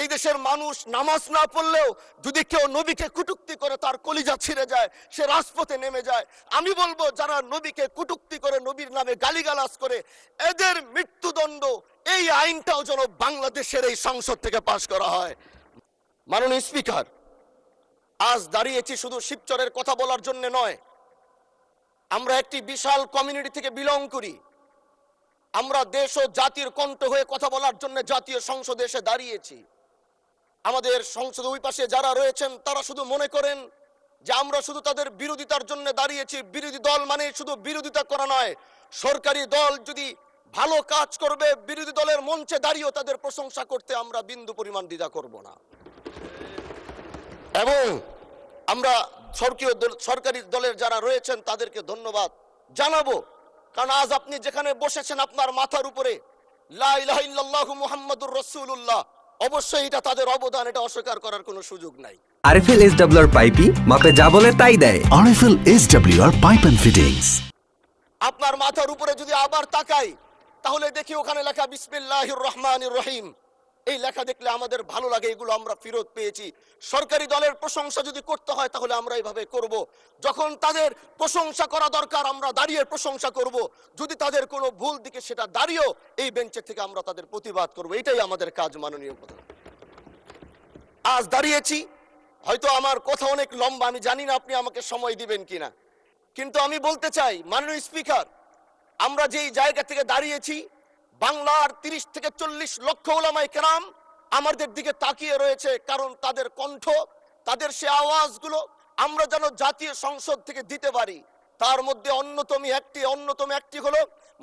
এই দেশের মানুষ নামাজ না পড়লেও যদি কেউ নবীকে কটূক্তি করে তার কলিজা ছিঁড়ে যায়, সে রাজপথে নেমে যায়। আমি বলবো যারা নবীকে কটূক্তি করে, নবীর নামে গালিগালাজ করে, এদের মৃত্যুদণ্ড, এই আইনটাও যেন বাংলাদেশের এই সংসদ থেকে পাশ করা হয়। মাননীয় স্পিকার, আজ দাঁড়িয়েছি শুধু শিবচরের কথা বলার জন্য নয়। আমরা একটি বিশাল কমিউনিটি থেকে বিলং করি। আমরা দেশ ও জাতির কণ্ঠ হয়ে কথা বলার জন্য জাতীয় সংসদে এসে দাঁড়িয়েছি। আমাদের সংসদে ওই পাশে যারা রয়েছেন তারা শুধু মনে করেন যে আমরা শুধু তাদের বিরোধিতার জন্য দাঁড়িয়েছি। বিরোধী দল মানে শুধু বিরোধিতা করা নয়, সরকারি দল যদি ভালো কাজ করবে, বিরোধী দলের মঞ্চে দাঁড়িয়েও তাদের প্রশংসা করতে আমরা বিন্দু পরিমাণ দ্বিধা করব না। এবং আমরা সরকারি দলের যারা রয়েছেন তাদেরকে ধন্যবাদ জানাবো, কারণ আজ আপনি যেখানে বসেছেন আপনার মাথার উপরে লা ইলাহা ইল্লাল্লাহু মুহাম্মাদুর রাসূলুল্লাহ, অবশ্যই এটা তাদের অবদান, এটা অস্বীকার করার কোনো সুযোগ নাই। আরএফএল এসডব্লিউআর পাইপি মাপে যা বলে তাই দেয়। RFL SWR pipe and fittings. আপনার মাথার উপরে যদি আবার তাকাই তাহলে দেখি ওখানে লেখা বিসমিল্লাহির রহমানির রহিম। এই লেখা দেখলে আমাদের ভালো লাগে, এগুলো আমরা ফেরত পেয়েছি। সরকারি দলের প্রশংসা যদি করতে হয় তাহলে আমরা এইভাবে করব। যখন তাদের প্রশংসা করা দরকার আমরা দাঁড়িয়ে প্রশংসা করব, যদি তাদের কোনো ভুল দিকে সেটা দাঁড়িয়েও এই বেঞ্চের থেকে আমরা তাদের প্রতিবাদ করব। এটাই আমাদের কাজ। মাননীয় প্রধান, আজ দাঁড়িয়েছি, হয়তো আমার কথা অনেক লম্বা, আমি জানি না আপনি আমাকে সময় দিবেন কিনা, কিন্তু আমি বলতে চাই মাননীয় স্পিকার, আমরা যেই জায়গা থেকে দাঁড়িয়েছি, বাংলার 30 থেকে 40 লক্ষ উলামায়ে কেরাম আমাদের দিকে তাকিয়ে রয়েছে, কারণ তাদের কণ্ঠ, তাদের সে আওয়াজগুলো আমরা যেন জাতীয় সংসদ থেকে দিতে পারি। তার মধ্যে অন্যতম একটি হলো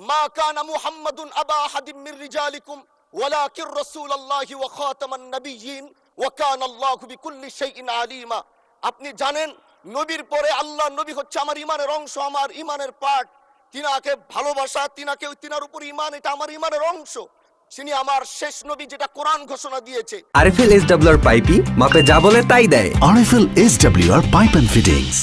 মা কানা মুহাম্মাদুন আবা আহাদিম মির রিজালিকুম ওয়ালাকির রাসূলুল্লাহি ওয়া খাতামান নাবিয়্যিন ওয়া কানা আল্লাহু বিকুল্লি শাইইন আলিমা। আপনি জানেন নবীর পরে আল্লাহ নবী হচ্ছে আমার ইমানের অংশ, আমার ইমানের পার্ট। তিনাকে ভালোবাসা, তিনার উপর ইমান, এটা আমার ইমানের অংশ। তিনি আমার শেষ নবী, যেটা কোরআন ঘোষণা দিয়েছে। আরএফএল এসডব্লিউআর পাইপি মাপে যা বলে তাই দেয়। RFL SWR pipe and fittings.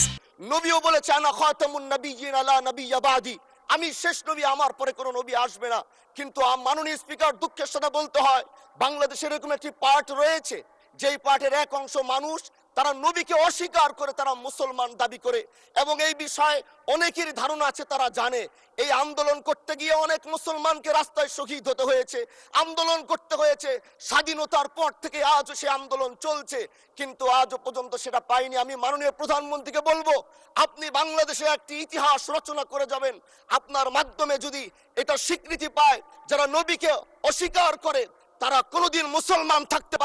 নবীও বলেছে আনা খাতামুন নাবিয়্যিন লা নাবিয়্যা বাদি, আমি শেষ নবী, আমার পরে কোনো নবী আসবে না। কিন্তু মাননীয় স্পিকার, দুঃখের সাথে বলতে হয় বাংলাদেশের এরকম একটি পার্ট রয়েছে, যেই পার্টের এক অংশ মানুষ তারা নবীকে অস্বীকার করে, তারা মুসলমান দাবি করে। এবং এই বিষয়ে অনেকেরই ধারণা আছে, তারা জানে এই আন্দোলন করতে গিয়ে অনেক মুসলমানকে রাস্তায় শহীদ হতে হয়েছে, আন্দোলন করতে হয়েছে। স্বাধীনতার পর থেকে আজও সে আন্দোলন চলছে, কিন্তু আজও পর্যন্ত সেটা পাইনি। আমি মাননীয় প্রধানমন্ত্রীকে বলবো, আপনি বাংলাদেশে একটি ইতিহাস রচনা করে যাবেন। আপনার মাধ্যমে যদি এটা স্বীকৃতি পায়, যারা নবীকে অস্বীকার করে তারা কোনোদিন মুসলমান থাকতে পারে